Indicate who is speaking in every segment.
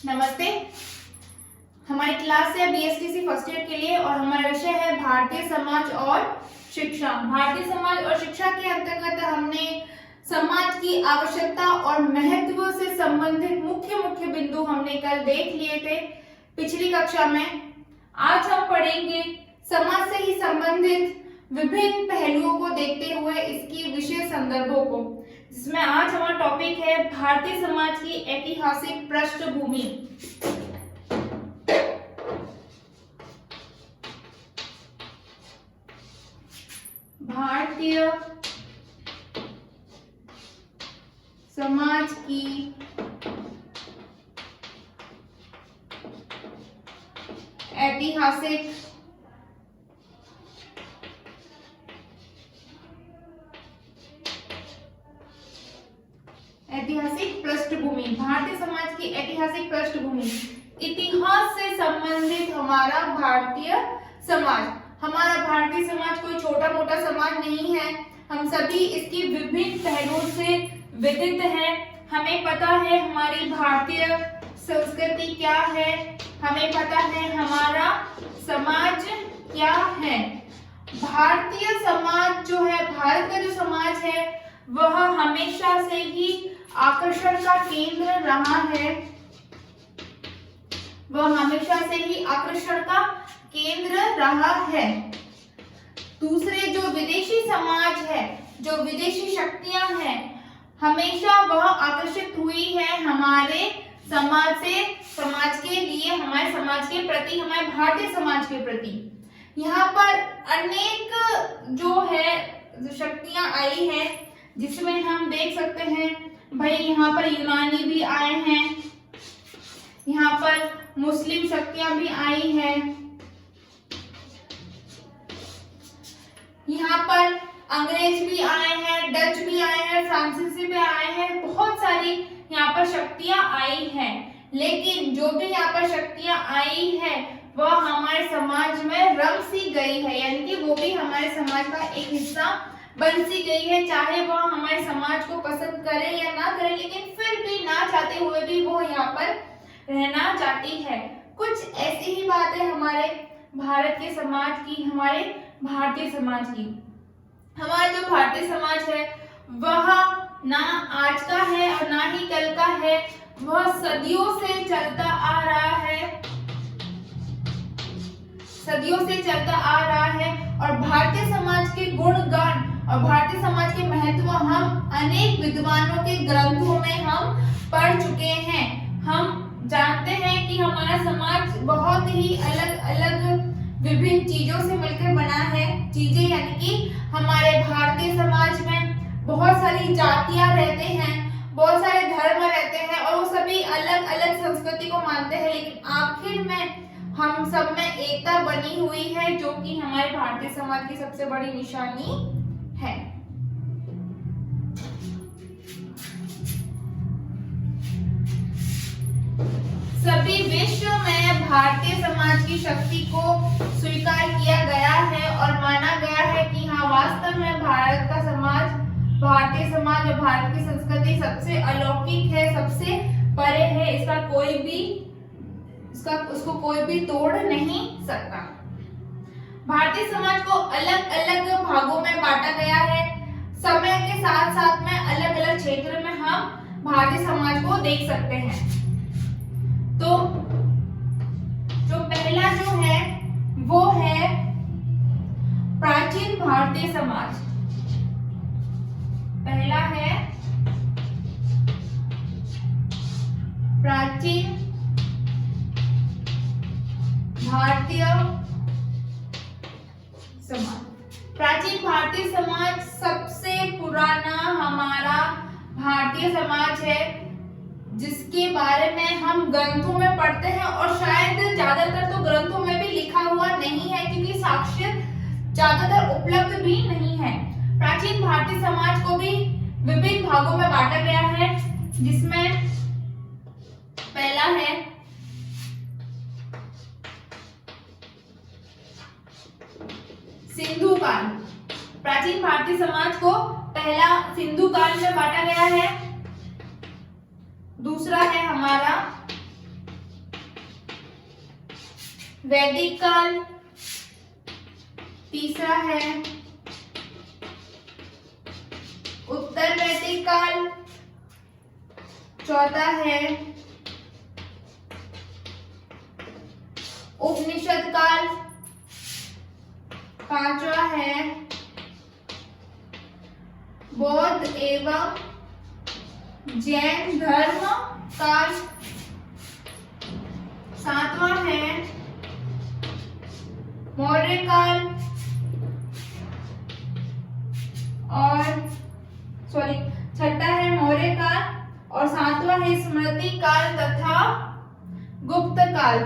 Speaker 1: नमस्ते। हमारी क्लास है बीएसटीसी फर्स्ट ईयर के लिए और हमारा विषय है भारतीय समाज और शिक्षा। भारतीय समाज और शिक्षा के अंतर्गत हमने समाज की आवश्यकता और महत्व से संबंधित मुख्य बिंदु हमने कल देख लिए थे पिछली कक्षा में। आज हम पढ़ेंगे समाज से ही संबंधित विभिन्न पहलुओं को देखते हुए इसकी विशेष संदर्भों को, जिसमें आज हमारा टॉपिक है भारतीय समाज की ऐतिहासिक पृष्ठभूमि। भारतीय समाज की ऐतिहासिक पृष्ठभूमि। भारतीय समाज की ऐतिहासिक पृष्ठभूमि, इतिहास से संबंधित हमारा भारतीय समाज। हमारा भारतीय समाज कोई छोटा मोटा समाज नहीं है, हम सभी इसकी विभिन्न पहलुओं से विदित हैं। हमें पता है हमारी भारतीय संस्कृति क्या है, हमें पता है हमारा समाज क्या है। भारतीय समाज जो है, भारत का जो समाज है वह हमेशा से ही आकर्षण का केंद्र रहा है। वह हमेशा से ही आकर्षण का केंद्र रहा है। दूसरे जो विदेशी समाज है, जो विदेशी शक्तियां हैं, हमेशा वह आकर्षित हुई है हमारे समाज से, समाज के लिए, हमारे समाज के प्रति, हमारे भारतीय समाज के प्रति। यहाँ पर अनेक जो है शक्तियां आई हैं, जिसमें हम देख सकते हैं भाई यहाँ पर यूनानी भी आए हैं, यहाँ पर मुस्लिम शक्तियां भी आई हैं, यहाँ पर अंग्रेज भी आए हैं, डच भी आए हैं, फ्रांसीसी भी आए हैं, बहुत सारी यहाँ पर शक्तियां आई हैं। लेकिन जो भी यहाँ पर शक्तियां आई है वह हमारे समाज में रम सी गई है, यानी कि वो भी हमारे समाज का एक हिस्सा बन सी गई है। चाहे वह हमारे समाज को पसंद करे या ना करे, लेकिन फिर भी ना चाहते हुए भी वो यहाँ पर रहना चाहती है। कुछ ऐसी ही बात है हमारे भारत के समाज की, हमारे भारतीय समाज की। हमारा जो भारतीय समाज है वह ना आज का है और ना ही कल का है, वह सदियों से चलता आ रहा है, सदियों से चलता आ रहा है। और भारतीय समाज के गुणगान और भारतीय समाज के महत्व हम अनेक विद्वानों के ग्रंथों में हम पढ़ चुके हैं। हम जानते हैं कि हमारा समाज बहुत ही अलग अलग विभिन्न चीजों से मिलकर बना है। चीजें यानी कि हमारे भारतीय समाज में बहुत सारी जातियां रहते हैं, बहुत सारे धर्म रहते हैं और वो सभी अलग अलग संस्कृति को मानते हैं, लेकिन आखिर में हम सब में एकता बनी हुई है, जो कि हमारे भारतीय समाज की सबसे बड़ी निशानी है। सभी विश्व में भारतीय समाज की शक्ति को स्वीकार किया गया है और माना गया है कि हाँ, वास्तव में भारत का समाज, भारतीय समाज और भारत की संस्कृति सबसे अलौकिक है, सबसे परे है, उसको कोई भी तोड़ नहीं सकता। भारतीय समाज को अलग अलग भागों में बांटा गया है। समय के साथ साथ में अलग अलग क्षेत्र में हम भारतीय समाज को देख सकते हैं। तो जो पहला जो है वो है प्राचीन भारतीय समाज। पहला है प्राचीन भारतीय समाज। प्राचीन भारतीय समाज सबसे पुराना हमारा भारतीय समाज है, जिसके बारे में हम ग्रंथों में पढ़ते हैं और शायद ज्यादातर तो ग्रंथों में भी लिखा हुआ नहीं है, क्योंकि साक्ष्य ज्यादातर उपलब्ध भी नहीं है। प्राचीन भारतीय समाज को भी विभिन्न भागों में बांटा गया है, जिसमें पहला है सिंधु काल। प्राचीन भारतीय समाज को पहला सिंधु काल में बांटा गया है। दूसरा है हमारा वैदिक काल, तीसरा है उत्तर वैदिक काल, चौथा है उपनिषद काल, पांचवा है बौद्ध एवं जैन धर्म काल, सातवां है मौर्य काल और छठा है मौर्य काल और सातवां है स्मृति काल तथा गुप्त काल।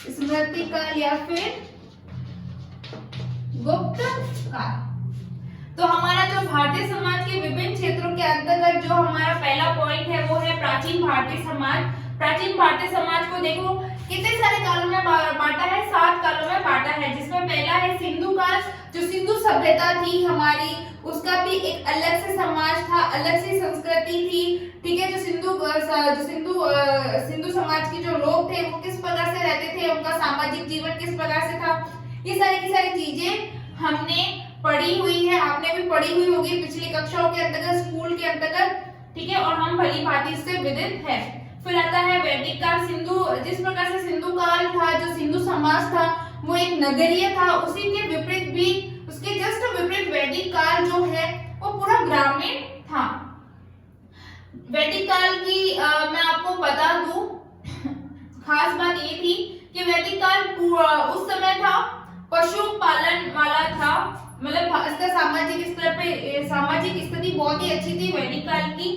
Speaker 1: स्मृति काल या फिर गुप्त काल। तो हमारा जो भारतीय समाज के विभिन्न क्षेत्रों के अंतर्गत जो हमारा पहला पॉइंट है वो है प्राचीन भारतीय समाज। प्राचीन भारतीय समाज को देखो कितने सारे कालों में बांटा है, 7 कालों में बांटा है, जिसमें पहला है सिंधु काल, जो सिंधु सभ्यता थी हमारी, उसका भी एक अलग से समाज था, अलग से संस्कृति थी, ठीक है। जो सिंधु समाज के जो लोग थे वो किस प्रकार से रहते थे, उनका सामाजिक जीवन किस प्रकार से था, ये सारी की सारी चीजें हमने पढ़ी हुई है, आपने भी पढ़ी हुई होगी पिछली कक्षाओं के अंतर्गत, स्कूल के अंतर्गत, ठीक है, और हम भली भांति इससे विदित है। फिर आता है वैदिक काल। जिस प्रकार से सिंधु काल था, जो सिंधु समाज था वो एक नगरीय था, उसी के विपरीत भी, उसके जस्ट विपरीत वैदिक काल जो है वो पूरा ग्रामीण था। वैदिक काल की मैं आपको बता दूं, खास बात ये थी कि वैदिक काल उस समय था पशुपालन वाला था, मतलब इसका सामाजिक स्तर पे सामाजिक स्थिति बहुत ही अच्छी थी वैदिक काल की,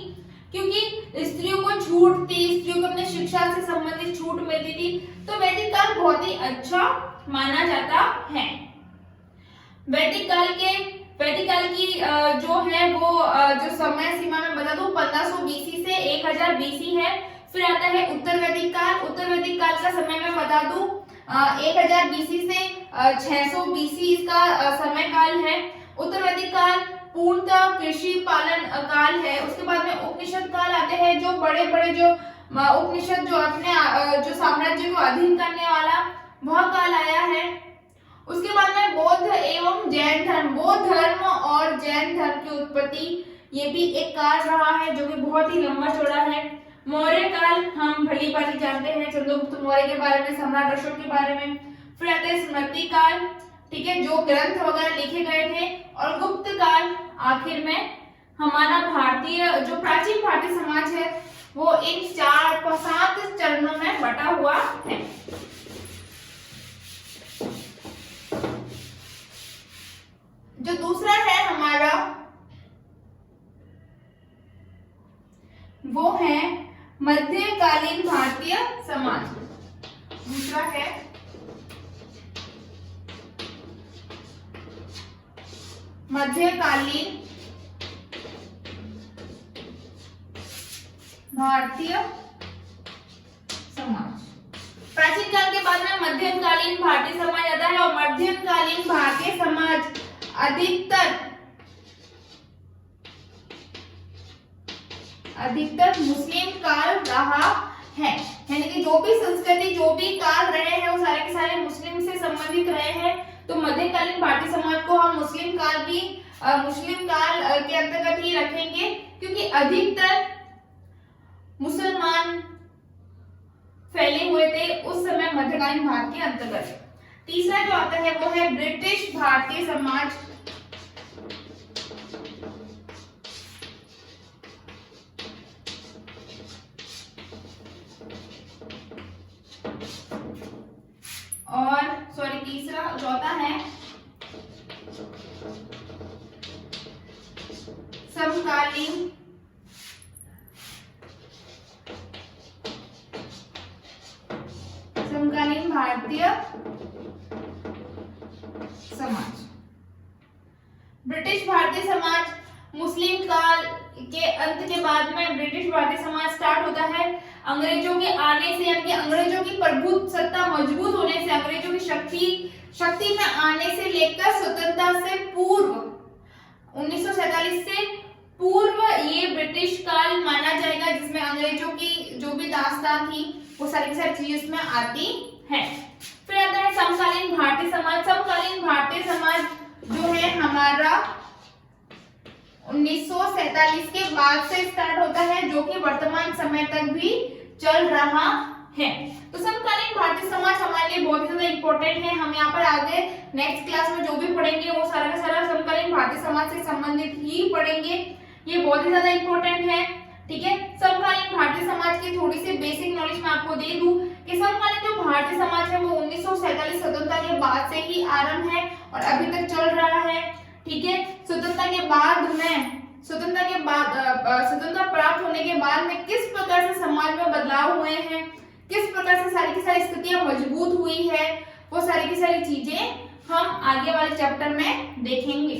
Speaker 1: क्योंकि स्त्रियों को छूट थी, स्त्रियों को अपने शिक्षा से संबंधित छूट मिलती थी, तो वैदिक काल बहुत ही अच्छा माना जाता है। वैदिक काल की जो है वो जो समय सीमा में बता दूं 1500 बीसी से 1000 बीसी है। फिर आता है उत्तर वैदिक काल। उत्तर वैदिक काल का समय मैं बता दूं 1000 बीसी से 600 बीसी इसका समय काल है। उत्तर वैदिक काल पूर्णतः कृषि पालन काल है। उसके बाद में उपनिषद काल आते हैं, जो बड़े बड़े जो उपनिषद जो अपने जो साम्राज्य को अधीन करने वाला वह काल आया है। उसके बाद में बौद्ध एवं जैन धर्म, बौद्ध धर्म और जैन धर्म की उत्पत्ति, ये भी एक काल रहा है जो कि बहुत ही लंबा चौड़ा है। मौर्य काल हम भली भांति जानते हैं, चंद्रगुप्त मौर्य के बारे में, सम्राट अशोक के बारे में। फिर आता है स्मृति काल, ठीक है, जो ग्रंथ वगैरह लिखे गए थे, और गुप्त काल आखिर में हमारा भारतीय जो प्राचीन भारतीय समाज है वो इन 4-7 चरणों में बटा हुआ है। जो दूसरा है हमारा वो है मध्यकालीन भारतीय समाज। दूसरा है मध्यकालीन भारतीय समाज। प्राचीन काल के बाद में मध्यकालीन भारतीय समाज आता है, और मध्यकालीन भारतीय समाज अधिकतर मुस्लिम काल रहा है, यानी कि जो भी संस्कृति जो भी काल रहे हैं वो सारे के सारे मुस्लिम से संबंधित रहे हैं। तो मध्यकालीन भारतीय समाज को हम मुस्लिम काल के अंतर्गत ही रखेंगे, क्योंकि अधिकतर मुसलमान फैले हुए थे उस समय मध्यकालीन भारत के अंतर्गत। तीसरा जो आता है वो है ब्रिटिश भारतीय समाज। और चौथा है समकालीन भारतीय समाज। ब्रिटिश भारतीय समाज मुस्लिम काल के अंत के बाद में ब्रिटिश भारतीय समाज स्टार्ट होता है। अंग्रेजों के आने से, यानी कि अंग्रेजों की प्रभुत्व सत्ता मजबूत होने से, अंग्रेजों की शक्ति में आने से लेकर स्वतंत्रता से पूर्व 1947 से पूर्व ये ब्रिटिश काल माना जाएगा, जिसमें अंग्रेजों की जो भी दास्तान थी वो सारी की सारी चीजें इसमें आती है। फिर आता है समकालीन भारतीय समाज। समकालीन भारतीय समाज जो है हमारा 1947 के बाद से स्टार्ट होता है, जो कि वर्तमान समय तक भी चल रहा है। तो समकालीन भारतीय समाज हमारे लिए बहुत ही ज्यादा इंपॉर्टेंट है। हम यहाँ पर आगे नेक्स्ट क्लास में जो भी पढ़ेंगे वो सारा का सारा समकालीन भारतीय समाज से संबंधित ही पढ़ेंगे। ये बहुत ही ज्यादा इंपॉर्टेंट है, ठीक है। समकालीन भारतीय समाज की थोड़ी सी बेसिक नॉलेज मैं आपको दे दूं कि समकालीन जो भारतीय समाज है वो 1947 स्वतंत्रता के बाद से ही आरंभ है और अभी तक चल रहा है, ठीक है। स्वतंत्रता प्राप्त होने के बाद में किस प्रकार से समाज में बदलाव हुए हैं, किस प्रकार से सारी की सारी स्थितियां मजबूत हुई है, वो सारी की सारी चीजें हम आगे वाले चैप्टर में देखेंगे।